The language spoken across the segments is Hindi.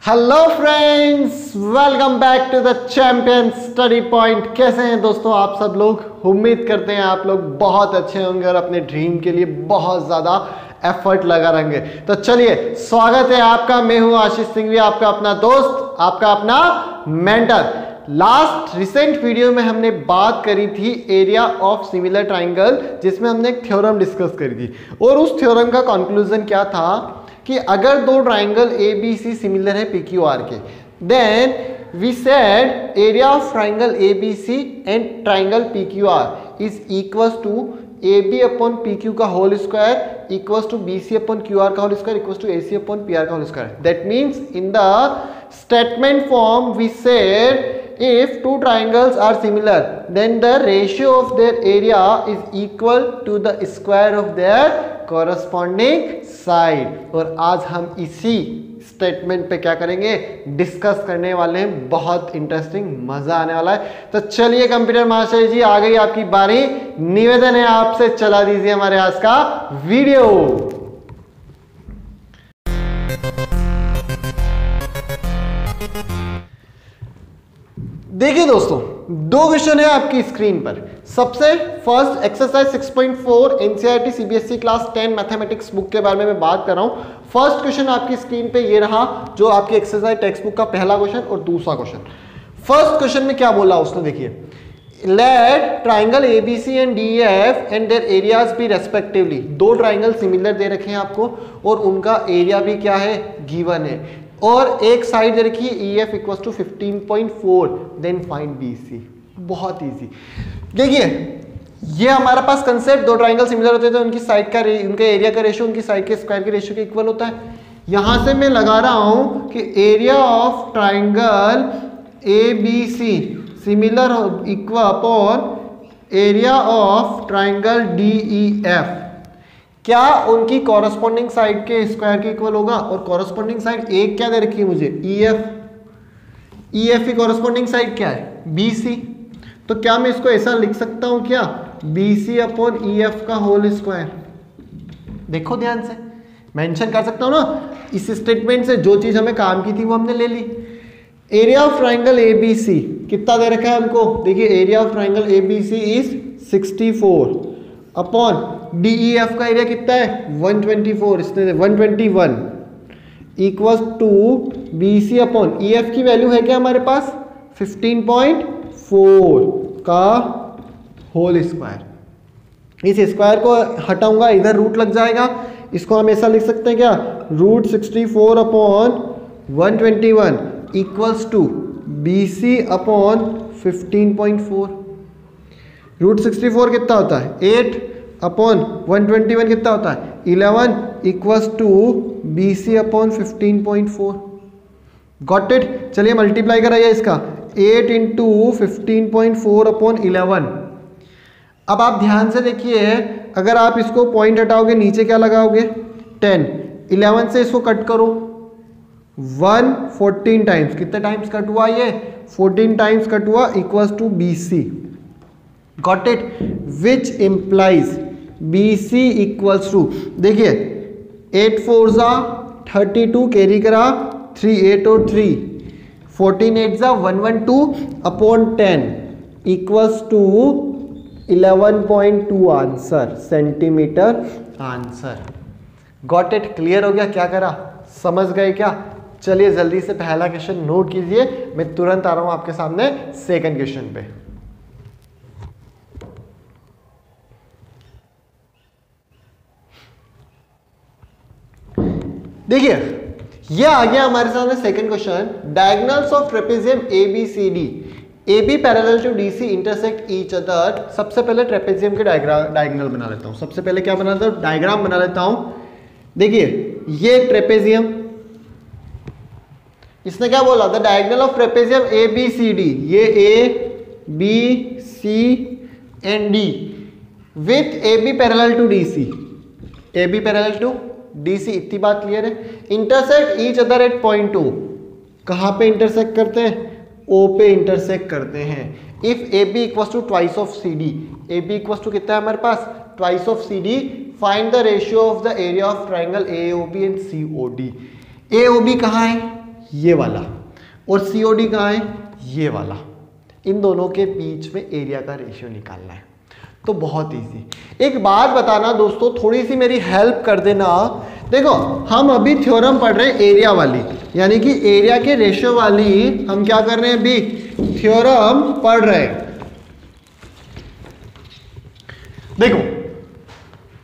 Hello friends, welcome back to the champion study point. कैसे हैं दोस्तों आप सब लोग? उम्मीद करते हैं आप लोग बहुत अच्छे होंगे और अपने ड्रीम के लिए बहुत ज़्यादा एफर्ट लगा रहेंगे। तो चलिए, स्वागत है आपका। मैं हूं आशीष सिंघवी, आपका अपना दोस्त, आपका अपना मेंटर। लास्ट रिसेंट वीडियो में हमने बात करी थी एरिया ऑफ सिमिलर ट्राइंगल, जिसमें हमने एक थ्योरम डिस्कस करी थी और उस थ्योरम का कंक्लूजन क्या था कि अगर दो triangle A B C similar है पी क्यू आर के, then we said area of triangle A B C and triangle P Q R is equals to A B upon P Q का whole square equals to B C upon Q R का whole square equals to A C upon P R का whole square. That means in the statement form we said if two triangles are similar then the ratio of their area is equal to the square of their corresponding side। और आज हम इसी स्टेटमेंट पे क्या करेंगे, डिस्कस करने वाले हैं। बहुत इंटरेस्टिंग, मजा आने वाला है। तो चलिए कंप्यूटर मास्टर जी, आ गई आपकी बारी। निवेदन है आपसे, चला दीजिए हमारे आज का वीडियो। देखिए दोस्तों, दो क्वेश्चन है आपकी स्क्रीन पर। सबसे first exercise 6.4 NCERT CBSE class 10 mathematics book के बारे में मैं बात कर रहा हूं। फर्स्ट क्वेश्चन आपकी स्क्रीन पे ये रहा, जो आपकी एक्सरसाइज टेक्स्ट बुक का पहला क्वेश्चन और दूसरा क्वेश्चन। फर्स्ट क्वेश्चन में क्या बोला उसने, देखिए, let triangle ABC and DF and their areas be respectively. दो ट्राइंगल सिमिलर दे रखे हैं आपको और उनका एरिया भी क्या है, गिवन है। और एक साइड दे रखी है EF equals to 15.4, then find BC। बहुत इजी। देखिए, ये हमारा पास कंसेप्ट, दो ट्राइंगल सिमिलर होते हैं तो उनकी साइड का उनके एरिया का रेशियो उनकी साइड के स्क्वायर के रेशियो के इक्वल होता है। यहां से मैं लगा रहा हूं कि area of triangle ABC similar equal upon area of triangle DEF, क्या उनकी कॉरस्पॉन्डिंग साइड के स्क्वायर के इक्वल होगा। और कॉरस्पॉन्डिंग साइड एक क्या दे रखी है मुझे, EF की कॉरस्पॉन्डिंग साइड क्या है, BC। तो क्या मैं इसको ऐसा लिख सकता हूं क्या, BC अपॉन EF का होल स्क्वायर। देखो ध्यान से, मेंशन कर सकता हूं ना इस स्टेटमेंट से। जो चीज हमें काम की थी वो हमने ले ली। एरिया ऑफ ट्राइंगल ABC कितना दे रखा है हमको, देखिए, area of triangle ABC is 64 upon DEF का एरिया कितना है 124, इसने 121 equals to BC upon EF की वैल्यू है क्या हमारे पास 15.4 का होल स्क्वायर। इस स्क्वायर को हटाऊंगा, इधर रूट लग जाएगा। इसको हम ऐसा लिख सकते हैं क्या, root 64 upon 121 equals to BC upon 15.4। Root 64 कितना होता है 8 अपॉन 121 कितना होता है 11 equals to BC upon 15.4। Got it. चलिए मल्टीप्लाई कराइए इसका, 8 इंटू 15.4 अपॉन 11। अब आप ध्यान से देखिए, अगर आप इसको पॉइंट हटाओगे नीचे क्या लगाओगे 10, 11 से इसको कट करो 1 14 टाइम्स, कितने टाइम्स कट हुआ ये 14 टाइम्स कट हुआ equals to BC। Got it, which implies BC equals to, देखिए 8 4 जा 32 कैरी करा 3 8 और 3 14 8 जा 112 upon 10 equals to 11.2 answer, centimetre answer. Got it, clear हो गया क्या करा, समझ गए क्या? चलिए जल्दी से पहला क्वेश्चन नोट कीजिए, मैं तुरंत आ रहा हूं आपके सामने सेकंड क्वेश्चन पे। देखिए, ये आ गया हमारे सामने second question. Diagonals of trapezium ABCD, AB parallel to DC intersect each other. सबसे पहले ट्रेपेजियम के डायगोनल बना लेता हूं। सबसे पहले क्या बना लेता हूं, डायग्राम बना लेता हूं। देखिए, ये ट्रेपेजियम, इसने क्या बोला, the diagonal of trapezium ABCD, ये A B C and D with AB parallel to DC, AB parallel to DC, इतनी बात क्लियर है। Intersect each other at point 2, कहां पे इंटरसेक्ट करते हैं, O पे इंटरसेक्ट करते हैं। If AB equals to twice of CD, AB equals to कितना है हमारे पास twice of CD, find the ratio of the area of triangle AOB and COD। AOB कहाँ है, ये वाला, और COD कहाँ है, ये वाला। इन दोनों के बीच में एरिया का रेशियो निकालना है। तो बहुत इजी। एक बात बताना दोस्तों, थोड़ी सी मेरी हेल्प कर देना। देखो हम अभी थ्योरम पढ़ रहे हैं एरिया वाली, यानी कि एरिया के रेशियो वाली हम क्या कर रहे हैं, अभी थ्योरम पढ़ रहे हैं। देखो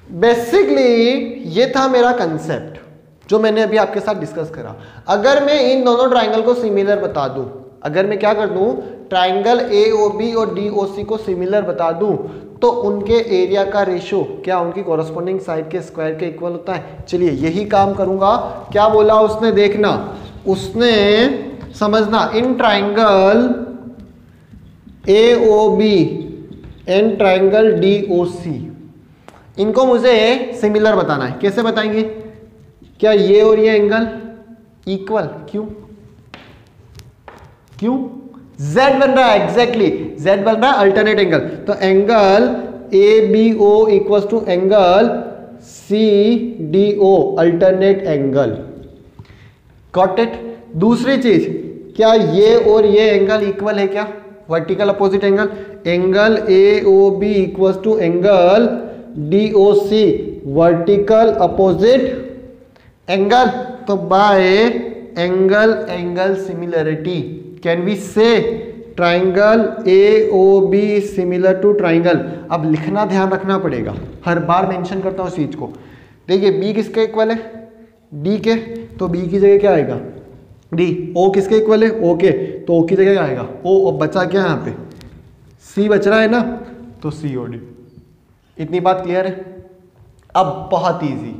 बेसिकली ये था मेरा कंसेप्ट जो मैंने अभी आपके साथ डिस्कस करा। अगर मैं इन दोनों ट्राइंगल को सिमिलर बता दूं, अगर मैं क्या कर दूं, ट्राइंगल AOB और DOC को सिमिलर बता दूं, तो उनके एरिया का रेशियो क्या उनकी कॉरस्पॉन्डिंग साइड के स्क्वायर के इक्वल होता है। चलिए यही काम करूंगा। क्या बोला उसने, देखना, उसने समझना, in triangle AOB and triangle DOC, इनको मुझे सिमिलर बताना है। कैसे बताएंगे, क्या ये और ये एंगल इक्वल, क्यों क्यों, Z बन रहा है, एग्जैक्टली Z बन रहा है अल्टरनेट एंगल। तो angle ABO equal to angle CDO, alternate angle. Got it. दूसरी चीज, क्या ये और ये एंगल इक्वल है, क्या vertical opposite angle, angle AOB equal to angle DOC, vertical opposite angle. तो by angle angle similarity can we say triangle AOB similar to triangle. अब लिखना ध्यान रखना पड़ेगा, हर बार मेंशन करता हूं इस चीज को। देखिए B किसके इक्वल है, D के, तो B की जगह क्या आएगा D। O किसके इक्वल है, O के, तो O की जगह क्या आएगा O। और बचा क्या यहाँ पे, C बच रहा है ना, तो COD। इतनी बात क्लियर है। अब बहुत इजी,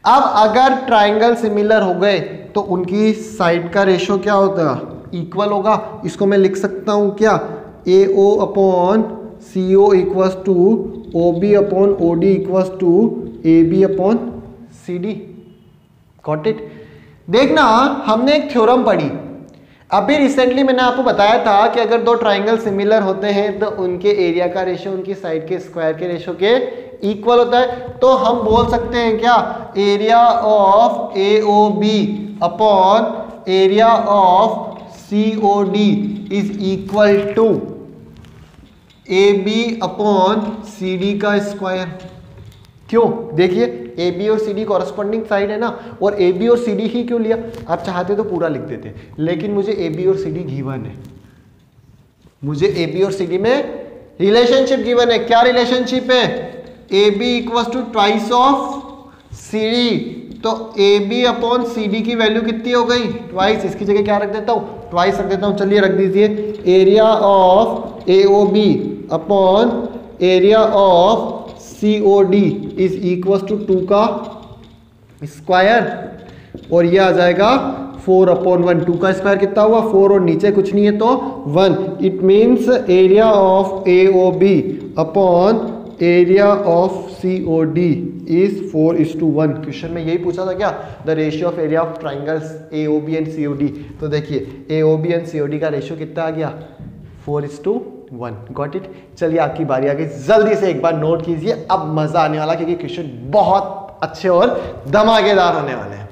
अब अगर ट्राइंगल सिमिलर हो गए तो उनकी साइड का रेशियो क्या होता है, इक्वल होगा। इसको मैं लिख सकता हूं क्या, AO upon CO equals to OB upon OD equals to AB upon CD। Got it. देखना हमने एक थ्योरम पढ़ी अभी रिसेंटली, मैंने आपको बताया था कि अगर दो ट्राइंगल सिमिलर होते हैं तो उनके एरिया का रेशियो उनकी साइड के स्क्वायर के रेशियो के इक्वल होता है। तो हम बोल सकते हैं क्या, area of AOB upon area of COD is equal to AB upon CD का स्क्वायर। क्यों, देखिए AB और CD कॉरस्पॉन्डिंग साइड है ना, और AB और CD ही क्यों लिया, आप चाहते तो पूरा लिख देते, लेकिन मुझे AB और CD गिवन है, मुझे AB और CD में रिलेशनशिप गिवन है। क्या रिलेशनशिप है, AB equals to twice of CD, तो AB अपॉन CD की वैल्यू कितनी हो गई, ट्वाइस। इसकी जगह क्या रख देता हूँ, ट्वाइस रख देता हूँ। चलिए रख दीजिए, area of AOB upon area of COD is equal to 2 का स्क्वायर, और ये आ जाएगा 4 अपॉन 1। 2 का स्क्वायर कितना हुआ, 4, और नीचे कुछ नहीं है तो 1। It means area of AOB upon area of COD is 4:1। Question में यही पूछा था क्या, the ratio of area of triangles AOB and COD। तो देखिए AOB एंड COD का रेशियो कितना आ गया, 4:1। Got it. चलिए आपकी बारी आ गई, जल्दी से एक बार नोट कीजिए, अब मजा आने वाला, क्योंकि क्वेश्चन बहुत अच्छे और धमाकेदार होने वाले हैं।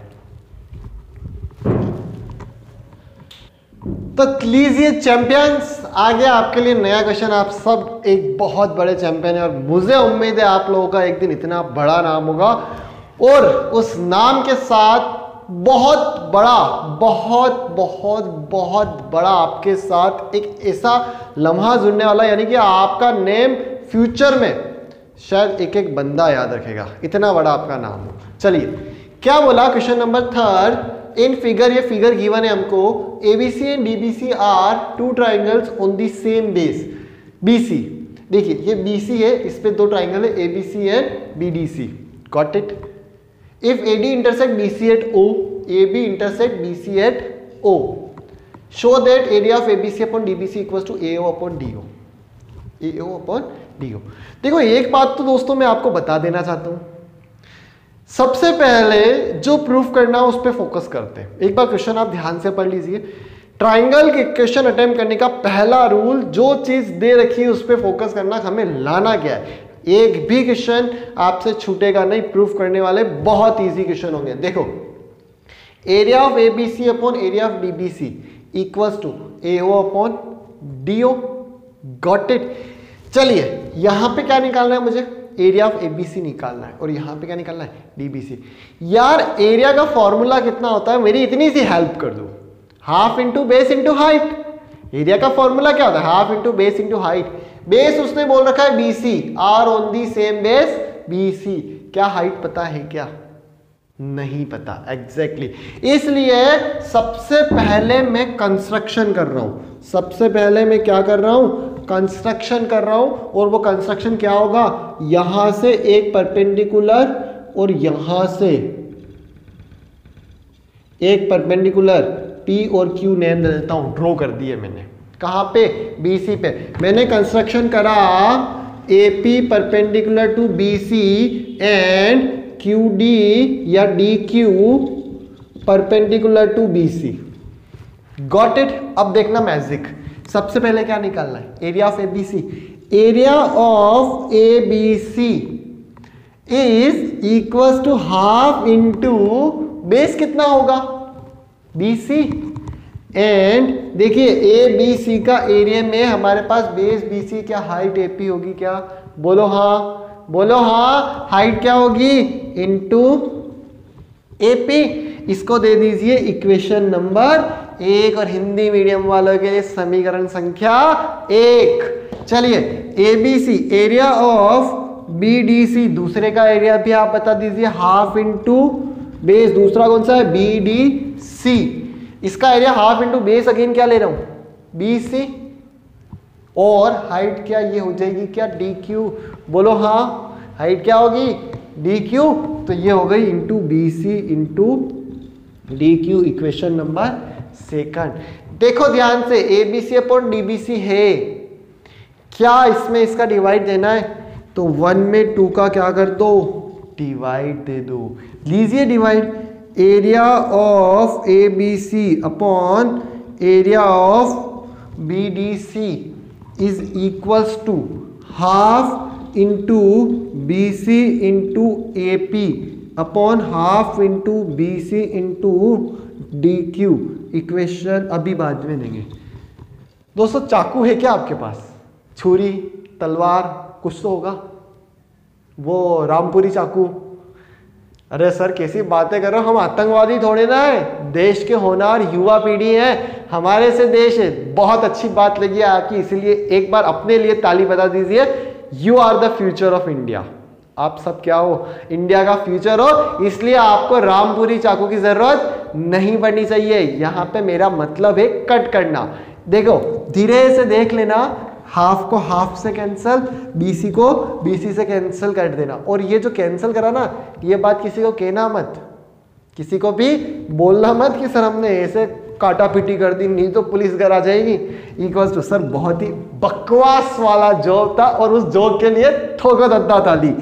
तो लीजिए चैंपियंस, आ गया आपके लिए नया क्वेश्चन। आप सब एक बहुत बड़े चैंपियन है, और मुझे उम्मीद है आप लोगों का एक दिन इतना बड़ा नाम होगा, और उस नाम के साथ बहुत बड़ा, बहुत बहुत बहुत बड़ा आपके साथ एक ऐसा लम्हा जुड़ने वाला, यानी कि आपका नेम फ्यूचर में शायद एक एक बंदा याद रखेगा, इतना बड़ा आपका नाम हो। चलिए क्या बोला, क्वेश्चन नंबर 3 इन फिगर, ये फिगर गिवन है हमको, ABC and DBC are two triangles on the same base BC। देखिए ये BC है, इस पे दो ट्राइंगल है ABC and BDC। Got it. If AD intersect BC at O, AB intersect BC at O, show that area of ABC upon DBC equals to AO upon DO, AO upon DO। देखो एक बात तो दोस्तों मैं आपको बता देना चाहता हूं, सबसे पहले जो प्रूफ करना उस पर फोकस करते हैं। एक बार क्वेश्चन आप ध्यान से पढ़ लीजिए। ट्राइंगल के क्वेश्चन अटेम्प्ट करने का पहला रूल, जो चीज दे रखी है उस पर फोकस करना, हमें लाना क्या है। एक भी क्वेश्चन आपसे छूटेगा नहीं, प्रूफ करने वाले बहुत इजी क्वेश्चन होंगे। देखो area of ABC upon area of DBC equals to AO upon DO. Got it. चलिए यहां पे क्या निकालना है मुझे, एरिया ऑफ एबीसी निकालना है, और यहां पे क्या निकालना है, डीबीसी। यार एरिया का फॉर्मूला कितना होता है, मेरी इतनी सी हेल्प कर दो, half into base into height. Area का फॉर्मूला क्या होता है, half into base into height. Base उसने बोल रखा है BC, are on the same base BC. क्या हाइट पता है क्या, नहीं पता एग्जैक्टली इसलिए सबसे पहले मैं कंस्ट्रक्शन कर रहा हूं, सबसे पहले मैं क्या कर रहा हूं, कंस्ट्रक्शन कर रहा हूं। और वो कंस्ट्रक्शन क्या होगा, यहां से एक परपेंडिकुलर और यहां से एक परपेंडिकुलर पी और क्यू नेम दे देता हूं, ड्रॉ कर दिए मैंने। कहां पे, बीसी पे। मैंने कंस्ट्रक्शन करा AP perpendicular to BC and Q D या D Q perpendicular to BC. Got it. अब देखना मैजिक, सबसे पहले क्या निकालना है, area of ABC. Area of ABC is equal to half into base कितना होगा, बीसी। एंड देखिए ए बी सी का एरिया में हमारे पास बेस बीसी क्या हाइट एपी होगी, क्या बोलो हाँ, बोलो हाँ, हाइट क्या होगी इनटू एपी। इसको दे दीजिए इक्वेशन नंबर 1 और हिंदी मीडियम वालों के लिए समीकरण संख्या 1। चलिए एबीसी एरिया ऑफ बीडीसी, दूसरे का एरिया भी आप बता दीजिए, हाफ इंटू बेस, दूसरा कौन सा है बीडीसी, इसका area half into base, again क्या ले रहा हूं बीसी, और हाइट क्या ये हो जाएगी क्या डी क्यू, बोलो हाँ, हाइट क्या होगी डी क्यू, तो ये हो गई into BC into D Q, equation number 2। देखो ध्यान से, एबीसी अपॉन डीबीसी है, क्या इसमें इसका डिवाइड देना है, तो 1 में 2 का क्या कर दो डिवाइड दे दो, लीजिए divide. Area of A B C upon area of B D C is equals to half into B C into A P upon half into B C into D Q. Equation अभी बाद में देंगे। दोस्तों चाकू है क्या आपके पास, छुरी तलवार कुछ तो होगा, वो रामपुरी चाकू। अरे सर कैसी बातें कर रहे हो, हम आतंकवादी थोड़े ना है, देश के होनहार युवा पीढ़ी है, हमारे से देश है। बहुत अच्छी बात लगी है आपकी, इसीलिए एक बार अपने लिए ताली बजा दीजिए। You are the future of India, आप सब क्या हो, इंडिया का फ्यूचर हो, इसलिए आपको रामपुरी चाकू की जरूरत नहीं पड़नी चाहिए। यहां पे मेरा मतलब है कट करना। देखो धीरे से देख लेना, हाफ को हाफ से कैंसल, बीसी को बीसी से कैंसल कर देना। और ये जो कैंसल करा ना, ये बात किसी को कहना मत, किसी को भी बोलना मत कि सर हमने ऐसे काटा पीटी कर दी, नहीं तो पुलिस घर आ जाएगी। इक्वल्स टू सर बहुत ही बकवास वाला जोक था, और उस जोक के लिए ठोको दद्दा ताली,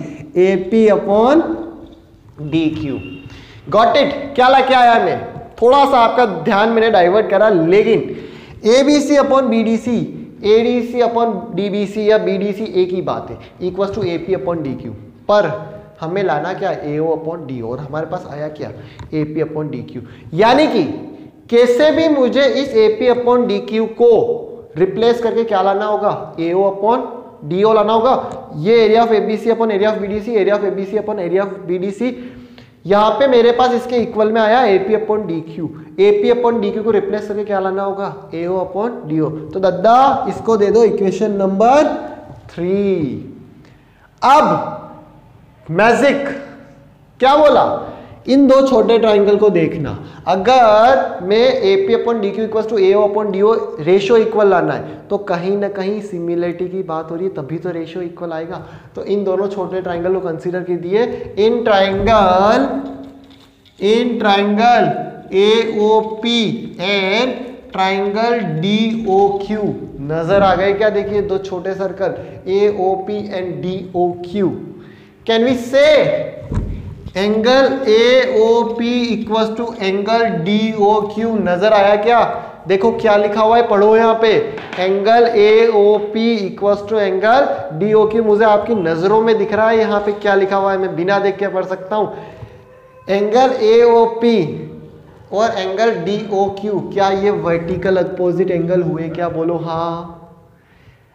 AP upon D Q. Got it. क्या ला क्या आया, मैं थोड़ा सा आपका ध्यान मैंने डाइवर्ट करा, लेकिन ABC upon BDC, ADC upon DBC या बीडीसी एक ही बात है, equals to AP upon D Q. पर हमें लाना क्या, एओ अपॉन डी, और हमारे पास आया क्या एपी अपॉन डी क्यू। यानी कि कैसे भी मुझे इस एपी अपॉन डी क्यू को रिप्लेस करके क्या लाना होगा, एओ अपॉन डीओ लाना होगा। ये area of ABC upon area of BDC, area of ABC upon area of BDC, यहां पे मेरे पास इसके इक्वल में आया AP upon D Q. AP upon D Q को रिप्लेस करके क्या लाना होगा, एओ अपॉन डीओ। तो दद्दा इसको दे दो इक्वेशन नंबर 3। अब मैजिक क्या बोला, इन दो छोटे ट्राइंगल को देखना, अगर मैं AP upon D Q equal to AO upon DO ratio equal लाना है, तो कहीं ना कहीं सिमिलरिटी की बात हो रही है, तभी तो रेशियो इक्वल आएगा। तो इन दोनों छोटे ट्राइंगल को कंसीडर कीजिए। In triangle AOP and triangle DOQ नजर आ गए क्या, देखिए दो छोटे circle AOP and DOQ. Can we say angle AOP equal to angle DOQ नजर आया क्या, देखो क्या लिखा हुआ है, पढ़ो यहाँ पे, angle AOP equal to angle DOQ। मुझे आपकी नजरों में दिख रहा है यहाँ पे क्या लिखा हुआ है, मैं बिना देख के पढ़ सकता हूँ। एंगल AOP और एंगल DOQ, क्या ये वर्टिकल अपोजिट एंगल हुए क्या? बोलो हाँ।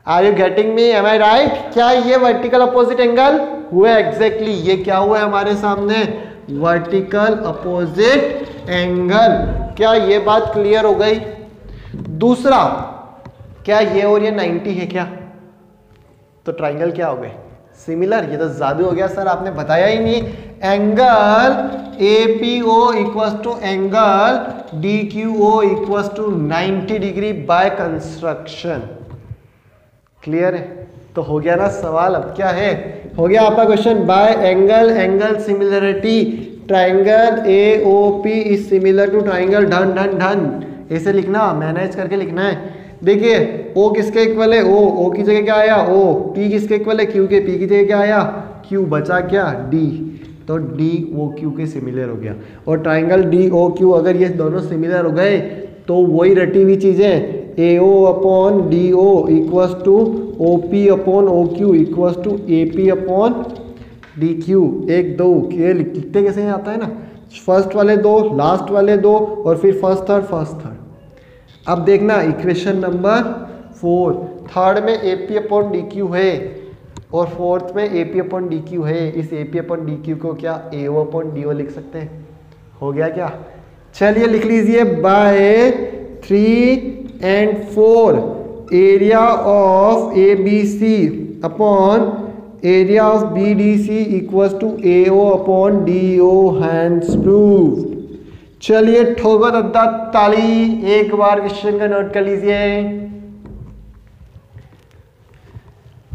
Are you getting me? Am I right? क्या ये वर्टिकल अपोजिट एंगल हुए? एग्जैक्टली ये क्या हुआ है हमारे सामने? Vertical opposite angle. क्या ये बात क्लियर हो गई? दूसरा, क्या ये और ये 90 है क्या? तो ट्राइंगल क्या हो गए? सिमिलर। ये तो जादू हो गया सर, आपने बताया ही नहीं। Angle APO equals to angle DQO equals to 90 degree by construction. Clear है? तो हो गया ना सवाल। अब क्या है? हो गया आपका question. By angle similarity triangle AOP is similar to triangle ढन ढन ढन। ऐसे लिखना, मैनेज करके लिखना है। देखिए O किसके इक्वल है? O की जगह क्या आया? O। P किसके इक्वल है? Q के। P की जगह क्या आया? Q। बचा क्या? D। तो DOQ के सिमिलर हो गया। और ट्राइंगल DOQ अगर ये दोनों सिमिलर हो गए तो वही रटी हुई चीजें AO upon DO equals to OP upon OQ equals to AP upon DQ। 1 2 ये लिखते कैसे आता है ना, फर्स्ट वाले दो, लास्ट वाले दो, और फिर फर्स्ट थर्ड। अब देखना इक्वेशन नंबर 4, थर्ड में AP अपॉन DQ है और फोर्थ में AP अपॉन DQ है। इस AP अपॉन DQ को क्या AO अपॉन DO लिख सकते हैं? हो गया क्या? चलिए लिख लीजिए। By 3 and 4 area of ABC upon area of BDC equals to AO upon DO hence prove. चलिए ठोको दद्दा ताली, एक बार क्वेश्चन का नोट कर लीजिए।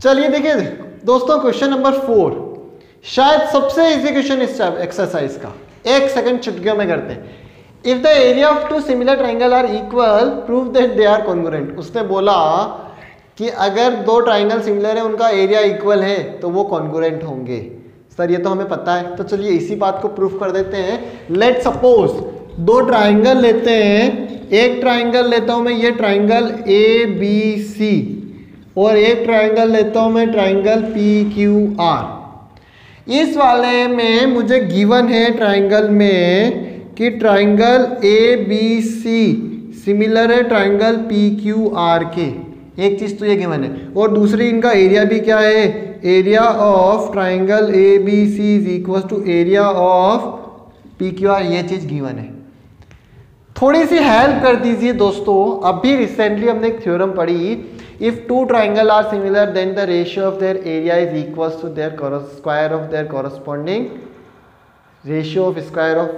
चलिए देखिए दोस्तों, क्वेश्चन नंबर 4 शायद सबसे इजी क्वेश्चन इस एक्सरसाइज का। 1 सेकंड चुटकियों में करते हैं। If the area of two similar triangle are equal prove that they are congruent. उसने बोला कि अगर दो ट्राइंगल सिमिलर है, उनका एरिया इक्वल है, तो वो कॉन्ग्रुएंट होंगे। सर ये तो हमें पता है, तो चलिए इसी बात को प्रूफ कर देते हैं। लेट सपोज दो ट्राइंगल लेते हैं। एक ट्राइंगल लेता हूं मैं, ये ट्राइंगल ABC, और एक ट्राइंगल लेता हूं मैं ट्राइंगल PQR। इस वाले में मुझे गिवन है ट्राइंगल में कि ट्राइंगल ABC सिमिलर है ट्राइंगल PQR के। एक चीज तो ये गिवन है, और दूसरी इनका एरिया भी क्या है? Area of triangle ABC is equal to area of PQR। ये चीज गिवन है। थोड़ी सी हेल्प कर दीजिए दोस्तों। अभी रिसेंटली हमने एक थ्योरम पढ़ी, if two triangle are similar then the ratio of their area is equal to their square of their corresponding ratio of square of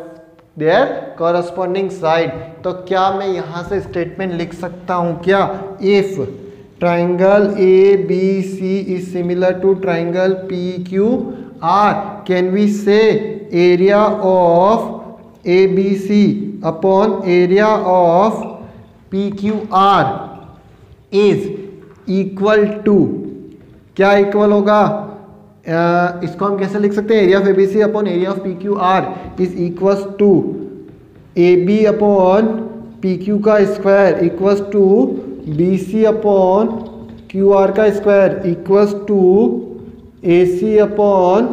their corresponding side. तो क्या मैं यहां से स्टेटमेंट लिख सकता हूं क्या? If triangle ABC is similar to triangle PQR, can we say area of ABC upon area of PQR is equal to, क्या इक्वल होगा? इसको हम कैसे लिख सकते हैं? Area of ABC upon area of PQR is equals to AB upon PQ का square equals to BC upon QR का square equals to AC upon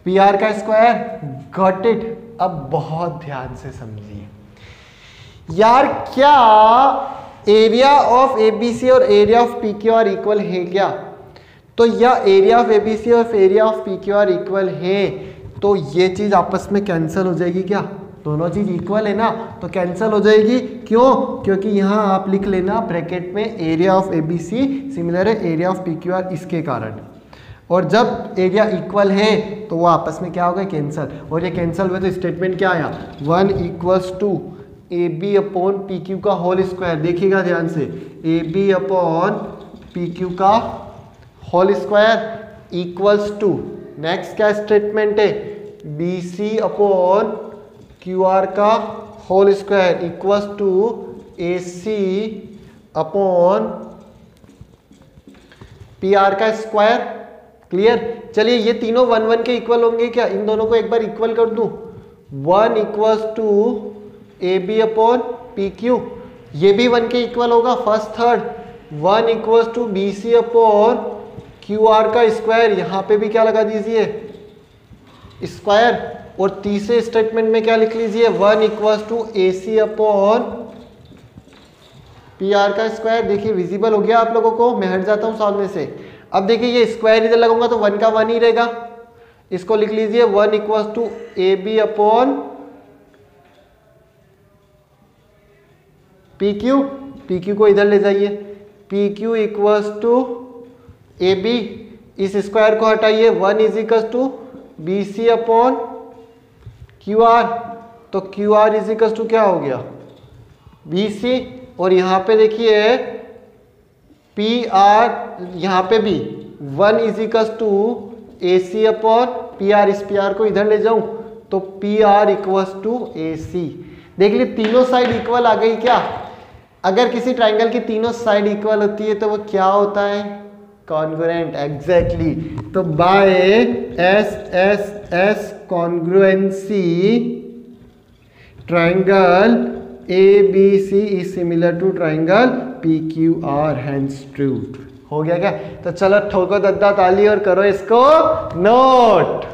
PR का स्क्वायर। Got it? अब बहुत ध्यान से समझिए यार, क्या एरिया ऑफ ABC और एरिया ऑफ PQR इक्वल है क्या? तो या एरिया ऑफ ABC और एरिया ऑफ PQR इक्वल है, तो ये चीज आपस में कैंसिल हो जाएगी क्या? दोनों चीज इक्वल है ना, तो कैंसिल हो जाएगी। क्यों? क्योंकि यहां आप लिख लेना ब्रैकेट में एरिया ऑफ ABC सिमिलर है एरिया ऑफ PQR, इसके कारण। और जब एरिया इक्वल है तो वो आपस में क्या होगा? कैंसिल। और ये कैंसिल हुए तो स्टेटमेंट क्या आया? 1 equals to AB upon PQ का होल स्क्वायर। देखिएगा ध्यान से, AB अपॉन PQ का whole square equals to, next क्या स्टेटमेंट है? BC अपॉन QR का whole square equals to AC upon PR का स्क्वायर। क्लियर? चलिए ये तीनों 1 1 के इक्वल होंगे क्या? इन दोनों को एक बार इक्वल कर दूं। 1 equals to AB upon PQ, ये भी 1 के इक्वल होगा first third. 1 equals to BC upon QR का स्क्वायर, यहां पे भी क्या लगा दीजिए? स्क्वायर, और तीसरे स्टेटमेंट में क्या लिख लीजिए 1 equal to AC upon PR का स्क्वायर। देखिए विजिबल हो गया आप लोगों को, मैं हट जाता हूं सामने से। अब देखिए ये स्क्वायर इधर लगाऊंगा तो 1 का 1 ही रहेगा, इसको लिख लीजिए 1 equal to AB upon PQ, PQ को इधर ले जाइए, PQ इक्वल टू AB, इस स्क्वायर को हटाइए 1 is equal to BC upon QR, तो QR इज इक्वल टू क्या हो गया BC, और यहाँ पे देखिए PR, यहाँ पे भी 1 is equal to AC upon PR, इस PR को इधर ले जाऊं तो PR इक्वल टू AC। देख लीजिए तीनों साइड इक्वल आ गई क्या। अगर किसी ट्राइंगल की तीनों साइड इक्वल होती है तो वो क्या होता है, कॉन्ग्रुएंट, एग्जैक्टली। तो by SSS congruency triangle ABC is similar to triangle PQR, hence true. हो गया क्या। तो चलो ठोको दद्दा ताली और करो इसको नोट।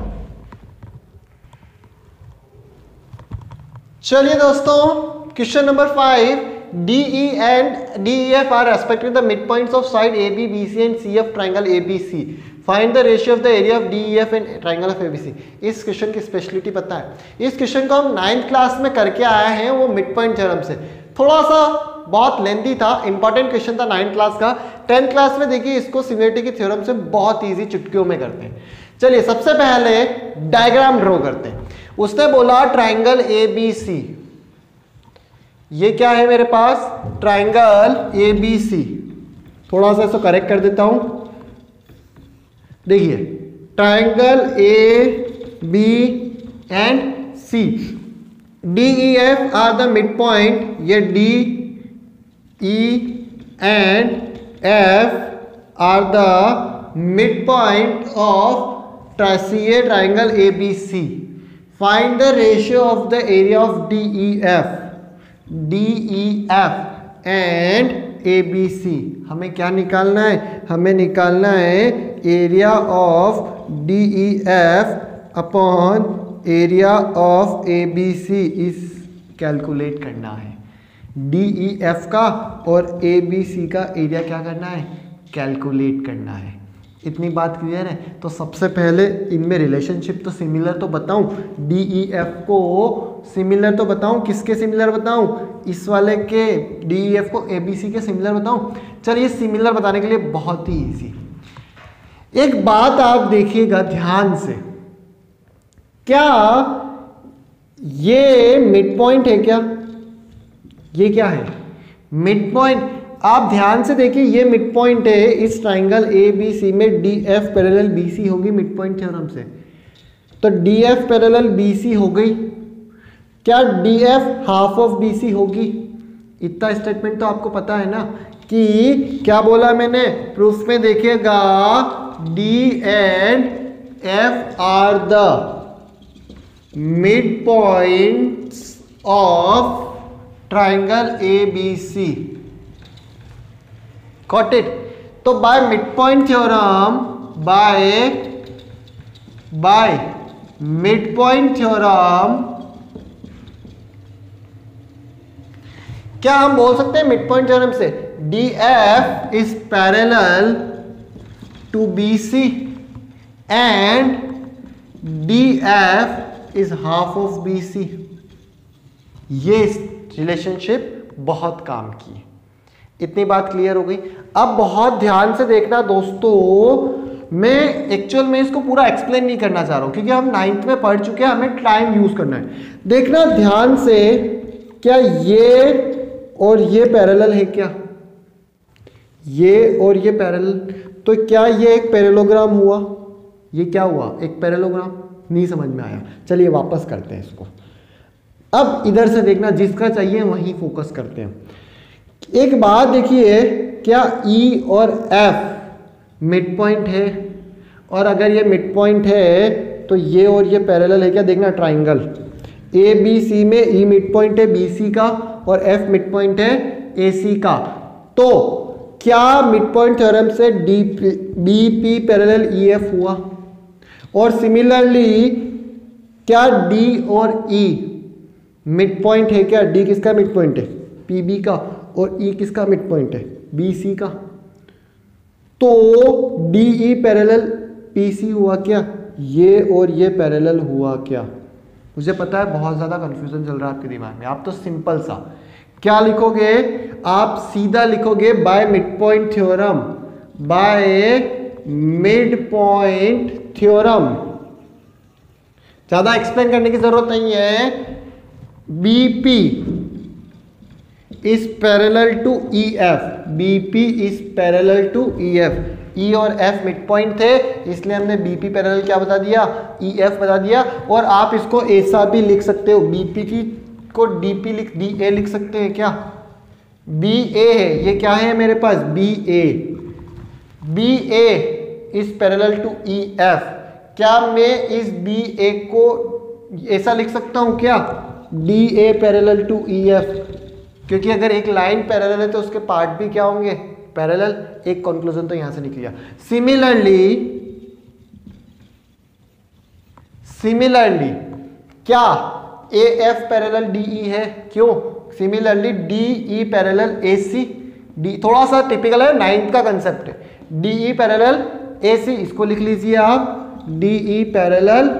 चलिए दोस्तों question number 5, DE and DEF are respectively the midpoints of side AB, BC and CF triangle ABC. Find the ratio of the area of DEF and triangle of ABC. इस क्वेश्चन की स्पेशलिटी पता है, इस क्वेश्चन को हम 9th क्लास में करके आए हैं, वो मिड पॉइंट थ्योरम से। थोड़ा सा बहुत लेंथी था, इंपॉर्टेंट क्वेश्चन था 9th क्लास का। 10th क्लास में देखिए इसको सिमिलरिटी की थ्योरम से बहुत इजी चुटकियों में करते हैं। चलिए सबसे पहले डायग्राम ड्रॉ करते हैं। उसने बोला ट्राइंगल ABC, ये क्या है मेरे पास, ट्राइंगल ABC। थोड़ा सा इसको करेक्ट कर देता हूं। देखिए triangle AB and C, DEF are the mid point, ये DE and F are the mid point of CA triangle ABC। Find the ratio of the area of DEF and ABC। हमें क्या निकालना है, हमें निकालना है area of DEF upon area of ABC, इस कैलकुलेट करना है। DEF का और ABC का एरिया क्या करना है, कैलकुलेट करना है। इतनी बात क्लियर है। तो सबसे पहले इनमें रिलेशनशिप तो सिमिलर तो बताऊं, DEF को सिमिलर तो बताऊं, किसके सिमिलर बताऊं, इस वाले के DEF को ABC के सिमिलर बताऊं। चलिए सिमिलर बताने के लिए बहुत ही इजी, एक बात आप देखिएगा ध्यान से, क्या ये मिड पॉइंट है क्या, ये क्या है मिड पॉइंट। आप ध्यान से देखिए ये मिड पॉइंट है इस ट्राइंगल ABC में, DF पैरेलल BC होगी मिड पॉइंट थ्योरम से। तो DF पैरेलल BC हो गई, क्या DF हाफ ऑफ BC होगी। इतना स्टेटमेंट तो आपको पता है ना, कि क्या बोला मैंने प्रूफ में, देखिएगा D and F are the mid points of triangle ABC। Got it? तो by mid point theorem, by mid point theorem क्या हम बोल सकते हैं मिड पॉइंट थ्योरम से, DF is parallel to BC and DF is half of BC। ये रिलेशनशिप बहुत काम की। इतनी बात क्लियर हो गई। अब बहुत ध्यान से देखना दोस्तों, मैं एक्चुअल में इसको पूरा एक्सप्लेन नहीं करना चाह रहा हूं क्योंकि हम 9th में पढ़ चुके हैं, हमें टाइम यूज करना है। देखना ध्यान से, क्या ये और ये पैरेलल है क्या, ये और ये पैरेलल, तो क्या ये एक पैरेलोग्राम हुआ, ये क्या हुआ एक पैरेलोग्राम। नहीं समझ में आया, चलिए वापस करते हैं इसको। अब इधर से देखना, जिसका चाहिए वहीं फोकस करते हैं। एक बात देखिए, क्या E और F मिड पॉइंट है, और अगर ये मिड पॉइंट है तो ये और ये पैरेलल है क्या। देखना ट्राइंगल ABC में E मिड पॉइंट है BC का और F मिड पॉइंट है AC का। तो क्या मिड पॉइंट थ्योरम से BP पैरेलल EF हुआ। और सिमिलरली क्या डी और ई मिड पॉइंट है? क्या डी किसका मिड पॉइंट है? पी बी का। और ई किसका मिड पॉइंट है? बी सी का। तो D E parallel P C हुआ क्या? ये और ये पैरेलल हुआ क्या? मुझे पता है बहुत ज़्यादा कंफ्यूजन चल रहा है आपके दिमाग में। आप तो सिंपल सा क्या लिखोगे? आप सीधा लिखोगे by mid point theorem, by mid point theorem. ज़्यादा एक्सप्लेन करने की जरूरत नहीं है। BP is parallel to E F, BP is parallel to E F. E और एफ मिड पॉइंट थे, इसलिए हमने बीपी पैरेलल क्या बता दिया? ई एफ बता दिया। और आप इसको ऐसा भी लिख सकते हो, बीपी की को डीपी लिख डी ए लिख सकते हैं क्या? बी ए है, ये क्या है मेरे पास? B A. B A is parallel to E F. क्या मैं इस बी ए को ऐसा लिख सकता हूं क्या? D A parallel to E F. क्योंकि अगर एक लाइन पैरेलल है तो उसके पार्ट भी क्या होंगे? पैरेलल। एक कंक्लूजन तो यहां से निकल गया। सिमिलरली क्या A F parallel D E है? क्यों? Similarly D E parallel A C. डी थोड़ा सा टिपिकल है, 9th का कंसेप्ट है। डी ई पैरेलल ए सी, इसको लिख लीजिए आप, डी ई पैरेलल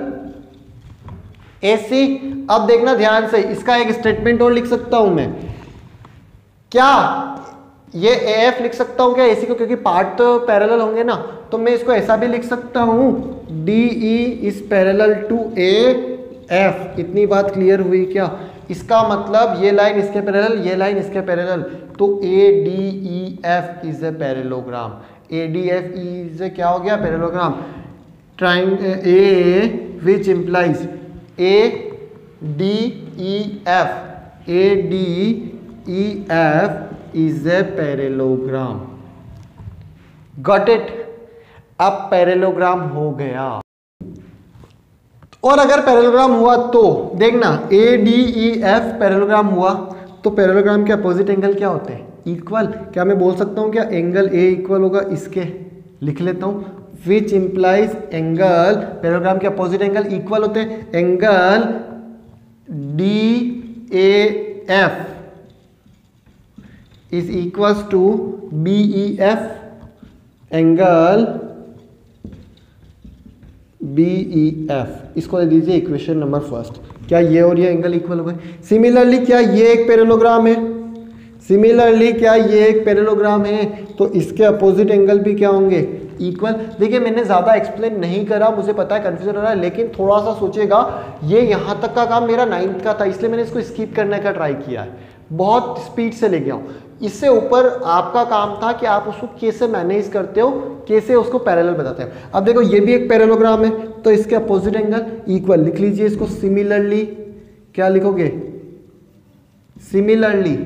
ए सी। अब देखना ध्यान से, इसका एक स्टेटमेंट और लिख सकता हूं मैं। क्या ये ए एफ लिख सकता हूं क्या ए सी को? क्योंकि पार्ट तो पैरेलल होंगे ना, तो मैं इसको ऐसा भी लिख सकता हूं, D E is parallel to A F. इतनी बात क्लियर हुई क्या? इसका मतलब ये लाइन इसके पैरेलल, ये लाइन इसके पैरेलल, तो A D E F is a parallelogram. A D F is a क्या हो गया? Parallelogram. Triangle A which implies A D E F, A D E F is a parallelogram. Got it? अब पैरेलोग्राम हो गया। और अगर पैरेललोग्राम हुआ तो देखना, A D E F parallelogram हुआ तो पैरेललोग्राम के अपोजिट एंगल क्या होते हैं? इक्वल। क्या मैं बोल सकता हूं क्या एंगल ए इक्वल होगा इसके? लिख लेता हूं, विच इंप्लाइज एंगल, पैरेललोग्राम के अपोजिट एंगल इक्वल होते हैं। Angle D A F is equals to B E F, angle B E F. इसको दे दीजिए इक्वेशन नंबर फर्स्ट। क्या ये और ये एंगल इक्वल हो गए? सिमिलरली क्या ये एक पैरेललोग्राम है? सिमिलरली क्या ये एक पैरेललोग्राम है? तो इसके अपोजिट एंगल भी क्या होंगे? इक्वल। देखिए मैंने ज़्यादा एक्सप्लेन नहीं करा, मुझे पता है कन्फ्यूजन हो रहा है, लेकिन थोड़ा सा सोचिएगा। ये यहाँ तक का काम मेरा 9th का था, इसलिए मैंने इसको स्किप करने का ट्राई किया है, बहुत स्पीड से ले गया हूँ। इससे ऊपर आपका काम था कि आप उसको कैसे मैनेज करते हो, कैसे उसको पैरेलल बताते हैं। अब देखो ये भी एक पैरेललोग्राम है, तो इसके अपोजिट एंगल इक्वल। लिख लीजिए इसको सिमिलरली। क्या लिखोगे? सिमिलरली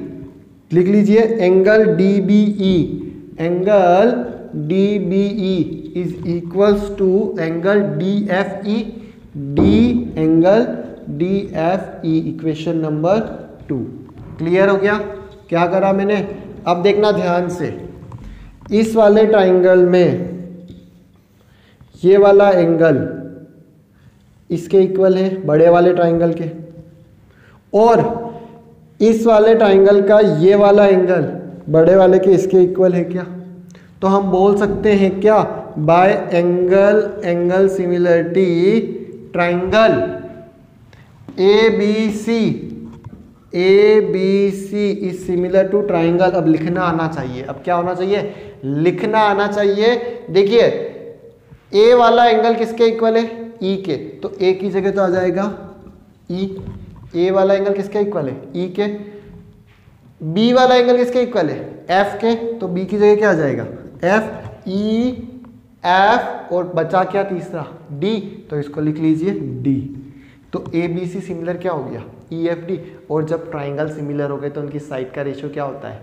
लिख लीजिए angle D B E, angle D B E is equals to angle D F E, D angle D F E. Equation number 2 clear हो गया? क्या करा मैंने? अब देखना ध्यान से, इस वाले ट्राइंगल में ये वाला एंगल इसके इक्वल है, बड़े वाले ट्राइंगल के, और इस वाले ट्राइंगल का ये वाला एंगल बड़े वाले के इसके इक्वल है क्या? तो हम बोल सकते हैं क्या? By angle similarity triangle A B C is similar to triangle. अब लिखना आना चाहिए। अब क्या होना चाहिए? लिखना आना चाहिए। देखिए ए वाला एंगल किसके इक्वल है? ई के, तो ए की जगह तो आ जाएगा ई। ए वाला एंगल किसके इक्वल है? ई के। बी वाला एंगल किसके इक्वल है? एफ के, तो बी की जगह क्या आ जाएगा? एफ। ई एफ और बचा क्या तीसरा? डी, तो इसको लिख लीजिए डी। तो ए बी सी सिमिलर क्या हो गया? E F D. और जब ट्राइंगल सिमिलर हो गए तो उनकी साइड का रेशियो क्या होता है?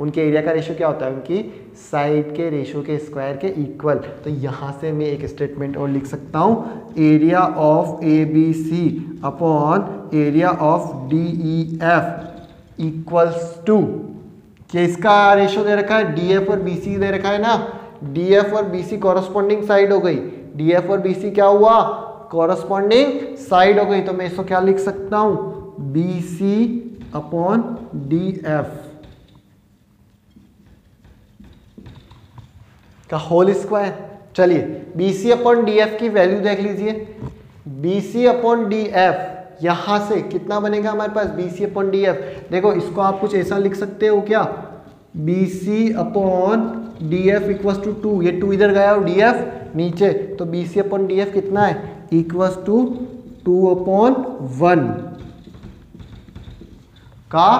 उनके एरिया का रेशियो क्या होता है? उनकी साइड के रेशियो के स्क्वायर के इक्वल। तो यहाँ से मैं एक स्टेटमेंट और लिख सकता हूँ, area of A B C upon area of D E F equals to, किसका रेशियो दे रखा है? डी एफ और बी सी दे रखा है ना। डी एफ और बी सी कॉरस्पॉन्डिंग साइड हो गई। डी एफ और बी सी क्या हुआ? कॉरस्पॉन्डिंग साइड हो गई, तो मैं इसको क्या लिख सकता हूं, BC अपॉन DF का होल स्क्वायर। चलिए BC अपॉन DF की वैल्यू देख लीजिए, BC अपॉन DF यहां से कितना बनेगा हमारे पास, BC अपॉन DF, देखो इसको आप कुछ ऐसा लिख सकते हो क्या, BC upon DF equals to 2, ये 2 इधर गया और DF नीचे, तो BC अपॉन DF कितना है, इक्वस टू 2 अपॉन 1 का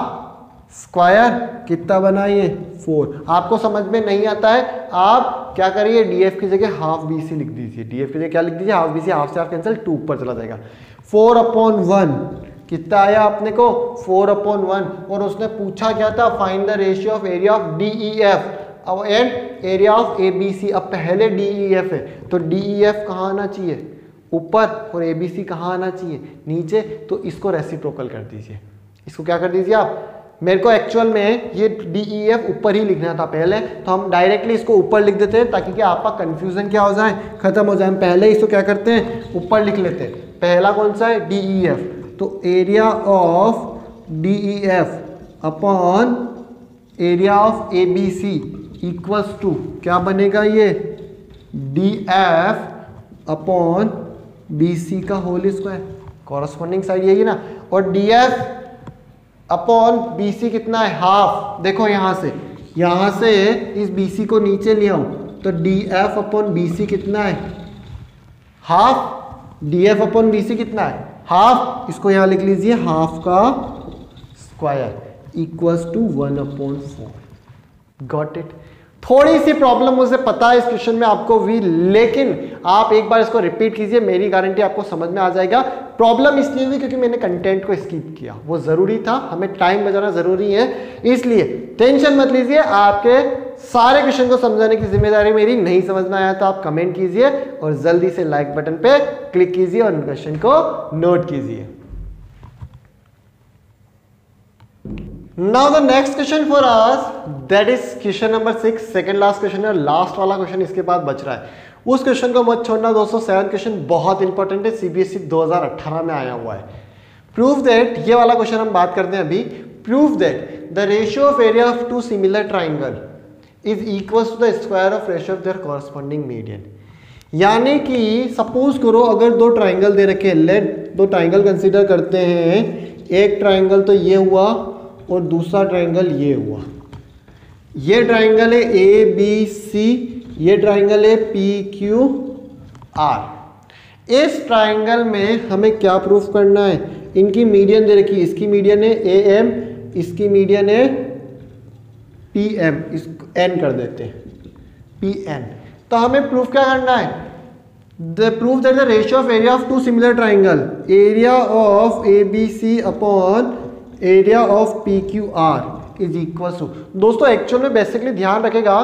स्क्वायर, कितना बना ये 4। आपको समझ में नहीं आता है, आप क्या करिए, DF की जगह हाफ BC लिख दीजिए, DF की जगह क्या लिख दीजिए, हाफ BC, हाफ से हाफ कैंसिल, 2 ऊपर चला जाएगा, 4 अपॉन 1 कितना आया अपने को, 4 अपॉन 1, और उसने पूछा क्या था, find the ratio of area of DEF and area of ABC। अब पहले DEF है तो DEF कहाँ आना चाहिए, ऊपर, और ABC कहाँ आना चाहिए, नीचे, तो इसको रेसिप्रोकल कर दीजिए, इसको क्या कर दीजिए आप, मेरे को एक्चुअल में ये DEF ऊपर ही लिखना था पहले, तो हम डायरेक्टली इसको ऊपर लिख देते हैं ताकि कि आपका कंफ्यूजन क्या हो जाए, खत्म हो जाए। हम पहले इसको क्या करते हैं, ऊपर लिख लेते हैं। पहला कौन सा है, DEF, तो area of DEF upon area of ABC equals to क्या बनेगा, ये DF अपॉन BC का होल स्क्वायर, कॉरस्पॉन्डिंग साइड यही ना, और DF अपॉन BC कितना है, हाफ। देखो यहां से इस BC को नीचे ले आऊं तो DF अपॉन BC कितना है, हाफ। DF अपॉन BC कितना है, हाफ, इसको यहां लिख लीजिए, हाफ का square equals to 1 upon 4। Got it. थोड़ी सी प्रॉब्लम मुझे पता है इस क्वेश्चन में आपको भी, लेकिन आप एक बार इसको रिपीट कीजिए, मेरी गारंटी आपको समझ में आ जाएगा। प्रॉब्लम इसलिए हुई क्योंकि मैंने कंटेंट को स्किप किया, वो जरूरी था, हमें टाइम बचाना जरूरी है, इसलिए टेंशन मत लीजिए। आपके सारे क्वेश्चन को समझाने की जिम्मेदारी मेरी, नहीं समझ में आया तो आप कमेंट कीजिए और जल्दी से लाइक बटन पे क्लिक कीजिए और क्वेश्चन को नोट कीजिए। Now the next question for us, that is question number 6, second last question है, लास्ट वाला क्वेश्चन इसके बाद बच रहा है। उस क्वेश्चन को मत छोड़ना दोस्तों, 7th क्वेश्चन बहुत इंपॉर्टेंट है, CBSE 2018 में आया हुआ है। प्रूव दैट, ये वाला क्वेश्चन हम बात करते हैं अभी। Prove that the ratio of area of two similar triangle is equal to the square of ratio of their corresponding median. यानी कि सपोज करो अगर दो ट्राइंगल दे रखे हैं, लेट दो ट्राइंगल कंसीडर करते हैं, एक ट्राइंगल तो ये हुआ और दूसरा ट्राइंगल ये हुआ। ये ट्राइंगल है ABC, ये ट्राइंगल है PQR। इस ट्राइंगल में हमें क्या प्रूफ करना है, इनकी मीडियन दे रखी है, इसकी मीडियन है AM, इसकी मीडियन है PM, इसको N कर देते हैं PN। तो हमें प्रूफ क्या करना है, the proof that the ratio of area of two similar triangle, area of ABC upon area of PQR is equal to. दोस्तों एक्चुअल में बेसिकली ध्यान रखेगा,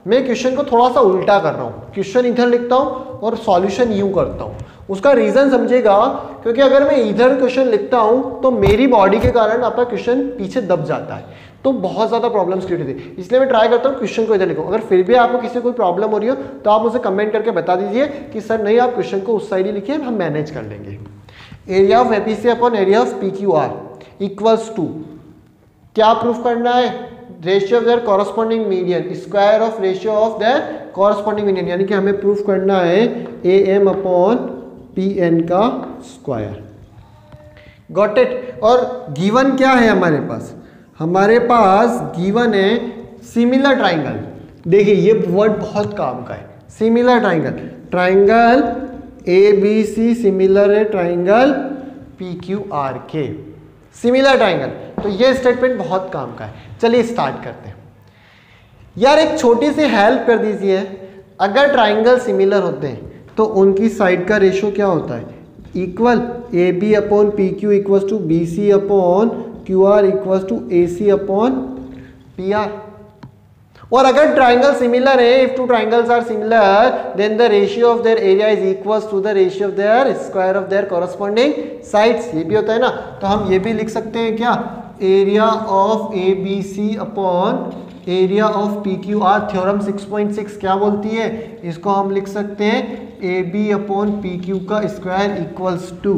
मैं क्वेश्चन को थोड़ा सा उल्टा कर रहा हूँ, क्वेश्चन इधर लिखता हूँ और सॉल्यूशन यूं करता हूँ। उसका रीजन समझेगा, क्योंकि अगर मैं इधर क्वेश्चन लिखता हूँ तो मेरी बॉडी के कारण आपका क्वेश्चन पीछे दब जाता है, तो बहुत ज़्यादा प्रॉब्लम्स क्रिएट होती है। इसलिए मैं ट्राई करता हूँ क्वेश्चन को इधर लिखो। अगर फिर भी आपको किसी कोई प्रॉब्लम हो रही हो तो आप मुझे कमेंट करके बता दीजिए कि सर नहीं, आप क्वेश्चन को उस साइड ही लिखिए, हम मैनेज कर लेंगे। Area of ABC upon area of PQR equals to, क्या प्रूफ करना है, ratio of their corresponding median, square of ratio of their corresponding median. यानी कि हमें प्रूफ करना है AM अपॉन PN का स्क्वायर। Got it. और गिवन क्या है हमारे पास, हमारे पास गिवन है सिमिलर ट्राइंगल। देखिए ये वर्ड बहुत काम का है, similar triangle. Triangle ABC similar है ट्राइंगल PQR के, सिमिलर ट्राइंगल। तो ये स्टेटमेंट बहुत काम का है। चलिए स्टार्ट करते हैं। यार एक छोटी सी हेल्प कर दीजिए, अगर ट्राइंगल सिमिलर होते हैं तो उनकी साइड का रेशियो क्या होता है, equal. AB upon PQ equals to BC upon QR equals to AC upon PR। और अगर ट्राइंगल सिमिलर है, if two triangles are similar then the ratio of their area is equals to the ratio of their square of their corresponding sides. ये भी होता है ना, तो हम ये भी लिख सकते हैं क्या, area of ABC upon area of P Q R. Theorem 6.6 क्या बोलती है, इसको हम लिख सकते हैं A B upon P Q का square equals to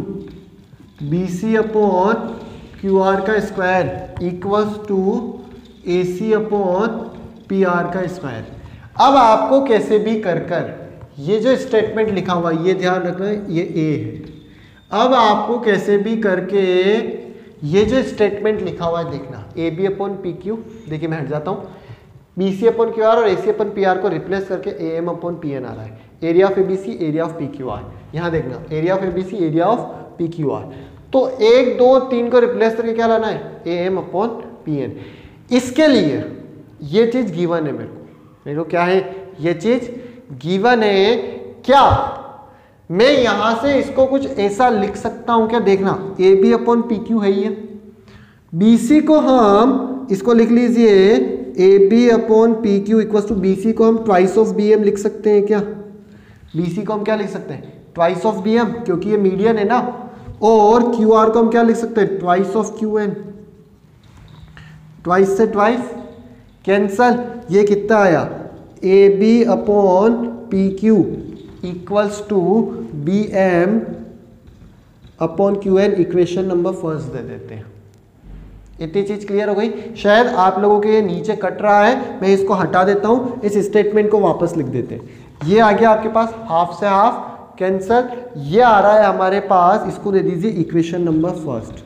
B C upon Q R का square equals to A C upon P R का स्क्वायर। अब आपको कैसे भी कर ये जो स्टेटमेंट लिखा हुआ ये ध्यान रखना है, ये ए है। अब आपको कैसे भी करके ये जो स्टेटमेंट लिखा हुआ है देखना, A B upon P Q, देखिए मैं हट जाता हूँ, B C upon Q R और A C upon P R को रिप्लेस करके A M upon P N आ रहा है। Area of A B C, area of P Q R, यहाँ देखना area of A B C, area of P Q R. तो 1 2 3 को रिप्लेस करके क्या लाना है, A M upon P N. इसके लिए ये चीज गिवन है मेरे को क्या है, ये चीज गिवन है। क्या मैं यहां से इसको कुछ ऐसा लिख सकता हूं क्या, देखना A B upon P Q है ये, बी सी को हम इसको लिख लीजिए A B upon P Q equal to B C को हम ट्वाइस ऑफ बी एम लिख सकते हैं क्या, बी सी को हम क्या लिख सकते हैं, ट्वाइस ऑफ बी एम, क्योंकि ये मीडियन है ना। और क्यू आर को हम क्या लिख सकते हैं, twice of Q N, twice से ट्वाइस कैंसल, ये कितना आया A B upon P Q equals to B M upon Q N, equation number first दे देते हैं। इतनी चीज क्लियर हो गई। शायद आप लोगों के ये नीचे कट रहा है, मैं इसको हटा देता हूं, इस स्टेटमेंट को वापस लिख देते हैं। ये आ गया आपके पास हाफ से हाफ कैंसल, ये आ रहा है हमारे पास, इसको दे दीजिए इक्वेशन नंबर फर्स्ट,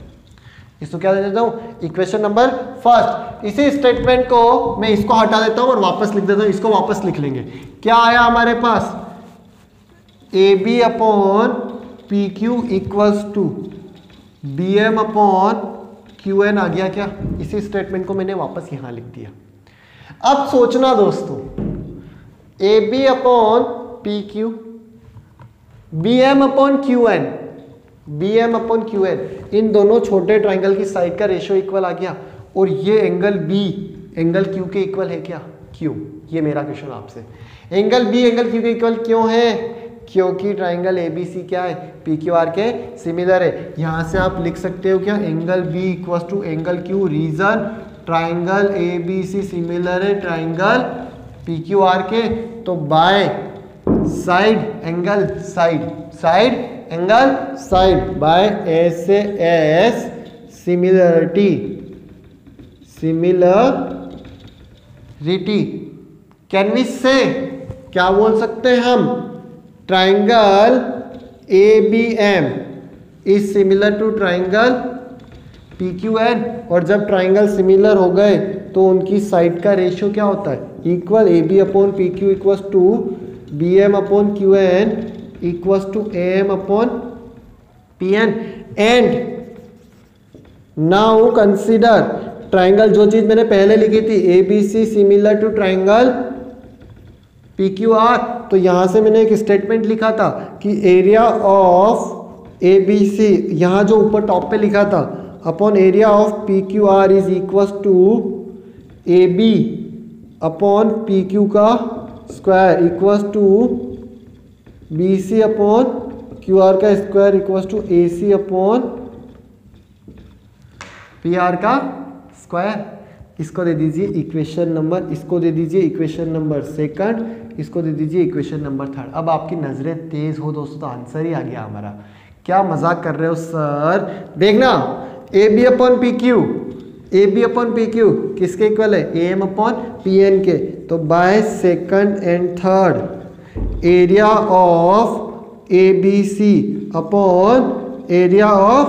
इसको क्या दे देता हूं, इक्वेशन नंबर फर्स्ट। इसी स्टेटमेंट को मैं इसको हटा देता हूं और वापस लिख देता हूं, इसको वापस लिख लेंगे। क्या आया हमारे पास, A B upon P Q equals to B M upon Q N आ गया क्या, इसी स्टेटमेंट को मैंने वापस यहां लिख दिया। अब सोचना दोस्तों, A B upon P Q, B M upon Q N, B M upon Q N, इन दोनों छोटे ट्राइंगल की साइड का रेशियो इक्वल आ गया, और ये एंगल बी एंगल क्यू के इक्वल है क्या, क्यू। ये मेरा क्वेश्चन आपसे, एंगल बी एंगल क्यू के इक्वल क्यों है, क्योंकि ट्राइंगल ए बी सी क्या है, पी क्यू आर के सिमिलर है। यहां से आप लिख सकते हो क्या, angle B equal to angle Q, reason triangle A B C similar है ट्राइंगल पी क्यू आर के, तो by side angle side, side angle side, by S A S similarity, similarity can we say, क्या बोल सकते हैं हम, triangle A B M is similar to triangle P Q N, और जब ट्राइंगल सिमिलर हो गए तो उनकी साइड का रेशियो क्या होता है, equal, A B upon P Q equal to B M upon Q N equal to A M upon P N. And now consider triangle, जो चीज मैंने पहले लिखी थी, A B C similar to triangle P Q R, तो यहां से मैंने एक स्टेटमेंट लिखा था कि area of A B C, यहां जो ऊपर टॉप पे लिखा था, upon area of P Q R is equal to A B upon P Q का square equal to B C upon Q R का square equal to A C upon P R का स्क्वायर। इसको दे दीजिए इक्वेशन नंबर, इसको दे दीजिए इक्वेशन नंबर सेकंड, इसको दे दीजिए इक्वेशन नंबर थर्ड। अब आपकी नजरें तेज हो दोस्तों, तो आंसर ही आ गया हमारा। क्या मजाक कर रहे हो सर, देखना A B upon P Q, A B upon P Q किसके इक्वल है, A M upon P N के, तो by second and third area of A B C upon area of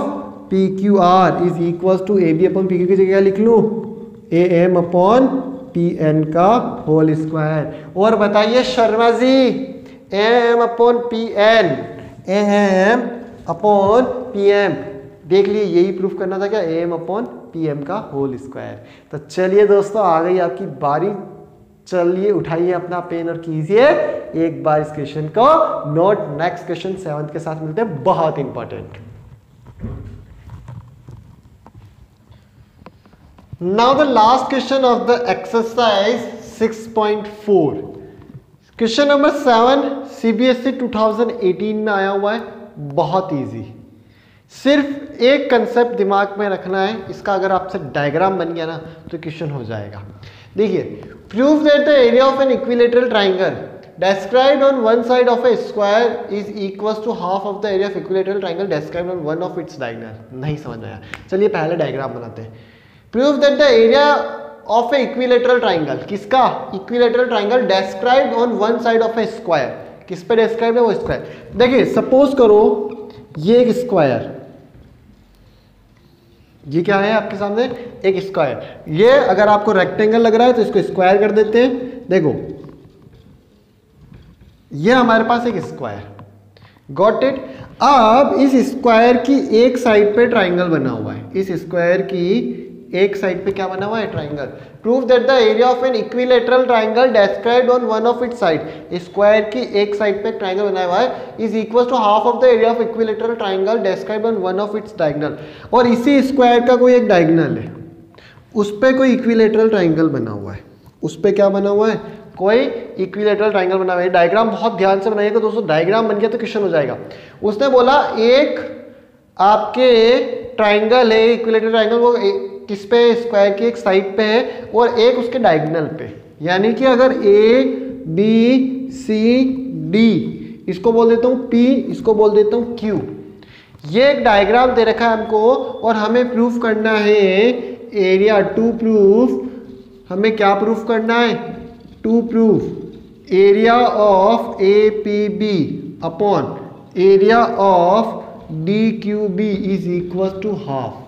P Q R is equal to A B upon P Q की जगह लिख लूँ A M upon P N का होल स्क्वायर। और बताइए Sharma ji, A M upon P N, A M upon P M, देख लिए यही प्रूफ करना था क्या, A M upon P M का होल स्क्वायर। तो चलिए दोस्तों, आ गई आपकी बारी, चलिए उठाइए अपना पेन और कीजिए एक बार इस क्वेश्चन को नोट। नेक्स्ट क्वेश्चन 7th के साथ मिलते हैं, बहुत important. Now the last question of the exercise 6.4, question number 7 CBSE 2018 में आया हुआ है, बहुत इजी। सिर्फ एक कंसेप्ट दिमाग में रखना है, इसका अगर आपसे डायग्राम बन गया ना तो क्वेश्चन हो जाएगा। देखिए, prove that the area of an equilateral triangle described on one side of a square is equals to half of the area of equilateral triangle described on one of its diagonal. नहीं समझ में आया, चलिए पहले डायग्राम बनाते हैं. Prove that the area of a equilateral triangle, किसका equilateral triangle described on one side of a square, किस पे described है वो स्क्वायर. देखिए सपोज करो ये एक स्क्वायर, ये क्या है आपके सामने एक स्क्वायर. ये अगर आपको रेक्टेंगल लग रहा है तो इसको स्क्वायर कर देते हैं. देखो ये हमारे पास एक स्क्वायर, गॉट इट. अब इस स्क्वायर की एक साइड पे ट्राइंगल बना हुआ है, इस स्क्वायर की एक साइड पे क्या बना हुआ है triangle. Prove that the area of an equilateral triangle described on one of its side, square की एक साइड पे ट्राइंगल बनाया हुआ है, is equal to half of the area of equilateral triangle described on one of its diagonal. और इसी स्क्वायर का कोई एक डायगोनल है, उस पे कोई इक्विलेटरल ट्राइंगल बना हुआ है, उस पे क्या बना हुआ है कोई इक्विलेटरल ट्राइंगल बना हुआ है. डायग्राम बहुत ध्यान से बनाइएगा दोस्तों, डायग्राम बन गया तो क्वेश्चन हो जाएगा. उसने बोला एक आपके ट्राइंगल है इक्विलेटरल ट्राइंगल, वो किस पे स्क्वायर की एक साइड पे है और एक उसके डायगोनल पे. यानी कि अगर ए बी सी डी, इसको बोल देता हूँ पी, इसको बोल देता हूँ क्यू. ये एक डायग्राम दे रखा है हमको और हमें प्रूफ करना है एरिया. टू प्रूफ, हमें क्या प्रूफ करना है, to proof area of A P B upon area of D Q B is equal to half,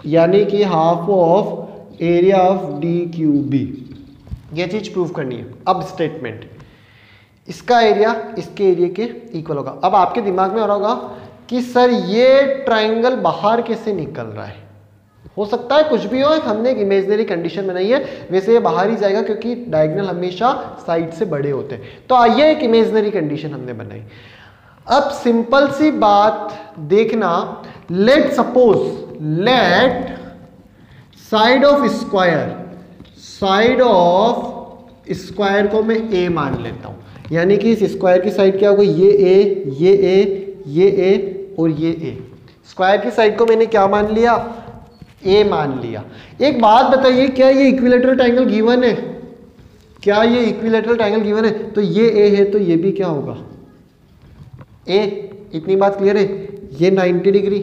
यानी कि half of area of D Q B. ये चीज प्रूव करनी है. अब स्टेटमेंट, इसका एरिया इसके एरिया के इक्वल होगा. अब आपके दिमाग में आ रहा होगा कि सर ये ट्राइंगल बाहर कैसे निकल रहा है. हो सकता है कुछ भी हो, हमने एक इमेजिनरी कंडीशन बनाई है, वैसे ये बाहर ही जाएगा क्योंकि डायगोनल हमेशा साइड से बड़े होते हैं. तो आइए एक इमेजिनरी कंडीशन हमने बनाई. अब सिंपल सी बात देखना, let suppose, let side of square, side of square को मैं ए मान लेता हूं. यानी कि इस स्क्वायर की साइड क्या होगी, ये ए, ये ए, ये ए और ये ए. स्क्वायर की साइड को मैंने क्या मान लिया, ए मान लिया. एक बात बताइए, क्या ये इक्विलेटरल ट्रायंगल गिवन है, क्या ये इक्विलेटरल ट्रायंगल गिवन है, तो ये ए है तो ये भी क्या होगा ए. इतनी बात क्लियर है, ये 90 डिग्री.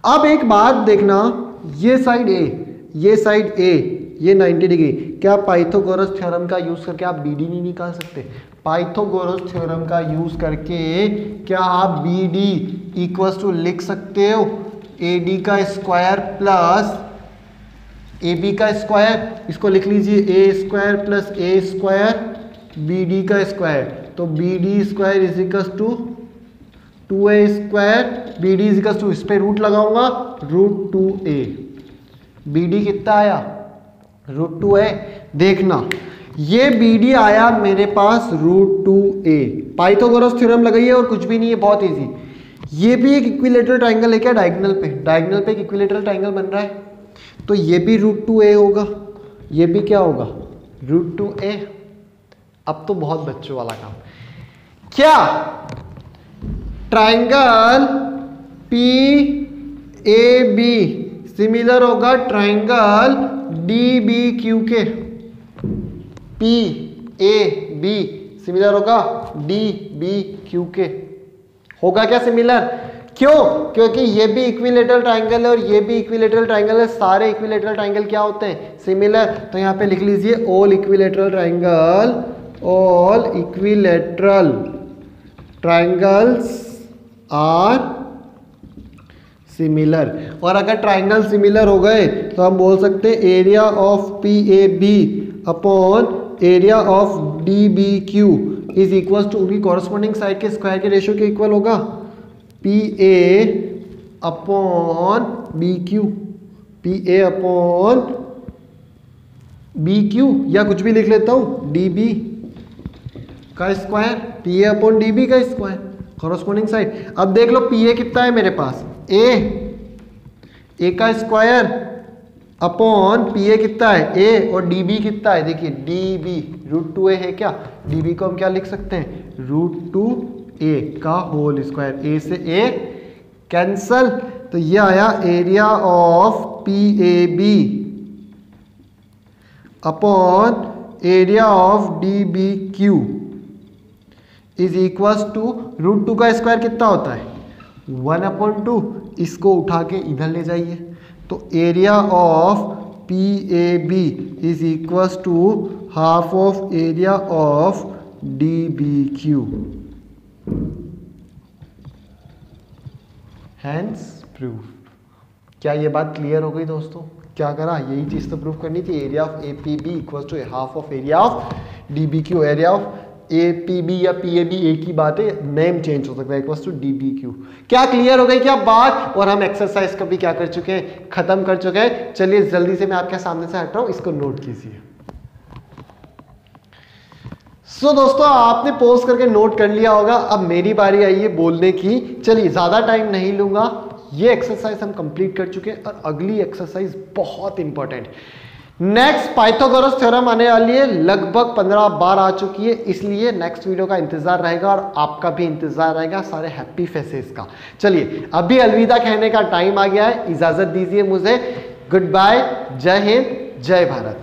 अब एक बात देखना, ये साइड ए, ये साइड ए, ये 90 डिग्री. क्या पाइथागोरस थ्योरम का यूज करके आप बी डी नहीं निकाल सकते. पाइथागोरस थ्योरम का यूज करके क्या आप बी डी इक्वल्स टू लिख सकते हो ए डी का स्क्वायर प्लस ए बी का स्क्वायर. इसको लिख लीजिए a square plus a square B D का स्क्वायर. तो B D square is equal to 2a square, B D is equal to, इस पे रूट लगाऊंगा, रूट 2a. बी डी कितना आया, रूट 2a. देखना ये बी डी आया मेरे पास रूट 2a. पाइथागोरस थ्योरम लगाइए और कुछ भी नहीं है, बहुत इजी. ये भी एक इक्विलेटरल ट्राइंगल है क्या, डायगोनल पे, डायगोनल पे एक इक्विलेटरल ट्राइंगल बन रहा है, तो ये भी रूट 2a होगा, ये भी क्या होगा रूट 2a. अब तो बहुत बच्चों वाला काम. क्या triangle P A B similar होगा ट्राइंगल डी बी क्यू के. पी ए बी सिमिलर होगा डी बी क्यू के. होगा क्या सिमिलर, क्यों, क्योंकि ये भी इक्विलेटरल ट्राइंगल है और ये भी इक्विलेटरल ट्राइंगल है. सारे इक्विलेटरल ट्राइंगल क्या होते हैं, सिमिलर. तो यहाँ पे लिख लीजिए all equilateral triangle, all equilateral triangles are similar. और अगर ट्राइंगल सिमिलर हो गए तो हम बोल सकते हैं area of P A B upon area of D B Q is equal to, उनकी कॉरस्पॉन्डिंग साइड के स्क्वायर के रेशियो के इक्वल होगा, P A upon B Q, P A upon B Q, या कुछ भी लिख लेता हूं डी बी का square, P A upon D B का स्क्वायर, कॉरस्पॉन्डिंग साइड. अब देख लो पी ए कितना है मेरे पास, ए का स्क्वायर अपॉन पी ए कितना है ए, और डी बी कितना है, देखिए डी बी रूट 2a है क्या, डी बी को हम क्या लिख सकते हैं रूट 2a का होल स्क्वायर. ए से ए कैंसल, तो ये आया area of P A B upon area of D B Q is equal to √2 का स्क्वायर कितना होता है 1/2। इसको उठा के इधर ले जाइए तो area of P A B is equal to half of area of D B Q. Hence proof. क्या ये बात क्लियर हो गई दोस्तों? क्या करा, यही चीज तो प्रूफ करनी थी। Area of A P B equal to half of area of D B Q. Area of A P B या पी ए बी एक ही बात है, नेम चेंज हो सकता है, equal to D B Q. क्या क्लियर हो गई क्या बात? और हम एक्सरसाइज का भी क्या कर चुके हैं, खत्म कर चुके हैं। चलिए जल्दी से मैं आपके सामने से हट रहा हूं, इसको नोट कीजिए। सो दोस्तों आपने पोज करके नोट कर लिया होगा। अब मेरी बारी आई है बोलने की। चलिए ज्यादा टाइम नहीं लूंगा, ये एक्सरसाइज हम कंप्लीट कर चुके हैं और अगली एक्सरसाइज बहुत इंपॉर्टेंट। नेक्स्ट पाइथागोरस थ्योरम आने वाली है, लगभग 15 बार आ चुकी है, इसलिए नेक्स्ट वीडियो का इंतजार रहेगा और आपका भी इंतजार रहेगा सारे हैप्पी फेसेस का। चलिए अभी अलविदा कहने का टाइम आ गया है, इजाजत दीजिए मुझे। गुड बाय, जय हिंद, जय भारत।